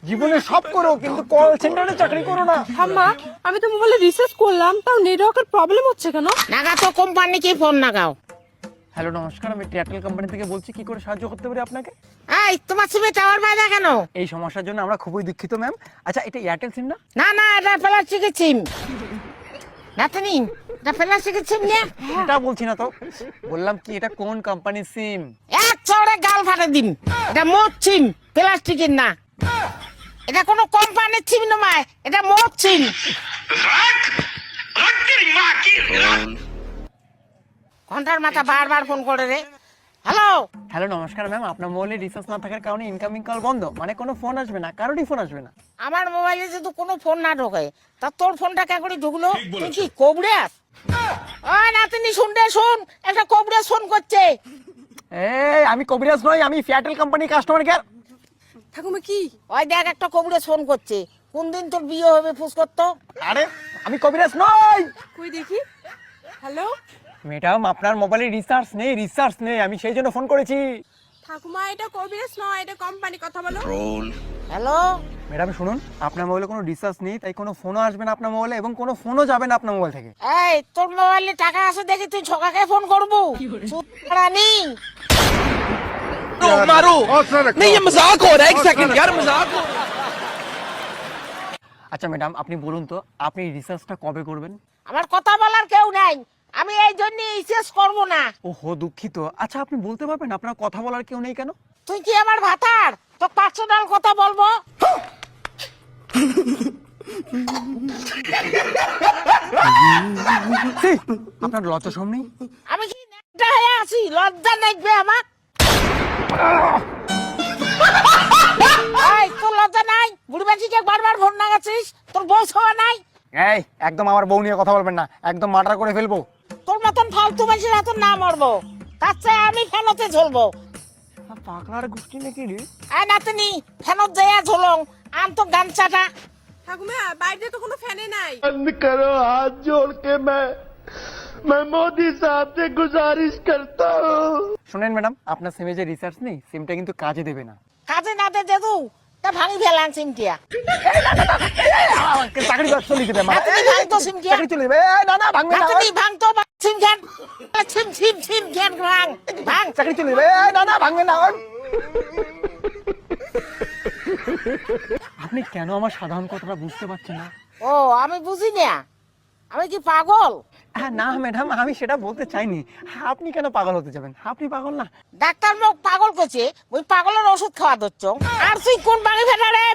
জীবনে সব করো কিন্তু কল সেন্টারে চাকরি করো না। আম্মা, আমি তো মোবাইলে রিসার্চ করলাম, তাও নেটওয়ার্কের প্রবলেম হচ্ছে কেন? নাগা তো কোম্পানিকে ফোন লাগাও। হ্যালো নমস্কার, আমি এয়ারটেল কোম্পানি থেকে বলছি, কি করে সাহায্য করতে পারি আপনাকে? এই তোমার সিমে টাওয়ার পায় না কেন? এই সমস্যার জন্য আমরা খুবই দুঃখিত ম্যাম। আচ্ছা, এটা এয়ারটেল সিম না? না না, এটা প্লাস্টিকের সিম। নাতনি, এটা প্লাস্টিকের সিম নিয়ে এটা বলছি না তো, বললাম কি এটা কোন কোম্পানির সিম? এক চড়ে গাল ফাটে দিন। এটা মোট সিম, প্লাস্টিকের না। এটা কোনো কোম্পানির সিম নয়, এটা মোট সিম। ঘন্টার মাথা বারবার ফোন করে রে। হ্যালো, হ্যালো নমস্কার ম্যাম, আপনার মোবাইলে রিচার্জ না থাকার কারণে ইনকামিং কল বন্ধ, মানে কোনো ফোন আসবে না, কারোরই ফোন আসবে না। আমার মোবাইলে যদি কোনো ফোন না ঢোকে, তা তোর ফোনটা কে করে ঢুকলো? তুই কি কবরেস? ওই নাতনি শুনতে শুন, একটা কবরেস ফোন করছে। এই আমি কবিরাজ নই, আমি এয়ারটেল কোম্পানির কাস্টমার কেয়ার। ঠাকুমা কি? ওই দেখ, একটা কবরেস ফোন করছে। কোন দিন তোর বিয়ে হবে ফুস করতো? আরে আমি কবিরাজ নই কই দেখি। হ্যালো ম্যাডাম, আপনার মোবাইলে রিচার্জ নেই, আমি সেই জন্য ফোন করেছি। ঠাকুমা, এটা কবিরাজ নয়, এটা কোম্পানি, কথা বলো। হ্যালো, ম্যাডাম শুনুন, আপনার মোবাইলে কোনো রিচার্জ নেই, তাই কোনো ফোনও আসবে না আপনার মোবাইলে, এবং কোনো ফোনও যাবে না আপনার মোবাইল থেকে। এই তোর মোবাইলে টাকা আছে দেখি তুই ছকাকে ফোন করবো? রানী मारो नहीं, ये मजाक हो रहा है। एक सेकंड यार, मजाक हो। আচ্ছা ম্যাডাম, আপনি বলুন তো, আপনি রিচার্জটা কবে করবেন? আমার কথা বলার কেউ নাই, আমি এই জন্য শেষ করবো না। ওহো দুঃখিত। আচ্ছা আপনি বলতে পারবেন আপনার কথা বলার কেউ নেই কেন? তুই কি আমার ভাতার তো পার্সোনাল কথা বলবো? ছি, আপনার লজ্জা শরম নেই? আমি কি নেকটা হয়ে আছি? লজ্জা নেকবে আমার? এই তোর লজ্জা নাই? বুড়ি বাচ্চিকে বারবার ফোন লাগাচ্ছিস, তোর বউ ছোঁয়া নাই? এই একদম আমার বউ নিয়ে কথা বলবেন না, একদম মার্ডার করে ফেলবো। তোর মতন ফালতু মানুষের হাতে না মরবো, তার চেয়ে আমি ফেনতে ঝুলবো। পাগলার গোষ্ঠী নাকি রে? এই নাতনি, ফেনত যাইয়া ঝুলং, আন তো গামছাটা। ঠাকুমা, বাইরে তো কোনো ফ্যানে নাই। बंद करो, हाथ जोड़ के मैं मोदी साहब से गुजारिश करता हूँ। শুনেন ম্যাডাম, আপনার সিমে যে রিচার্জ নেই, সিমটা কিন্তু কাজে দেবে না। কাজে না দে দেদু, তা ভাঙি ফেলান সিমটিয়া। চাকরি চলে যাবে আমার। নাতনি ভাঙ তো সিমটিয়া। চাকরি চলে যাবে। এই, না না ভাঙবে না। নাতনি ভাঙ তো সিম খেন। সিম খেন ভাঙ। ভাঙ। চাকরি চলে যাবে। এই, না না ভাঙবে না। আপনি কেন আমার সাধারণ কথাটা বুঝতে পারছেন না? ও, আমি বুঝি না, আমি কি পাগল? না ম্যাডাম, আমি সেটা বলতে চাইনি। আপনি কেন পাগল হতে যাবেন? আপনি পাগল না। ডাক্তার মোক পাগল করছে, ওই পাগলের ওষুধ খাওয়া দিচ্ছ। আর তুই কোন ভাঙি ফেলা রে?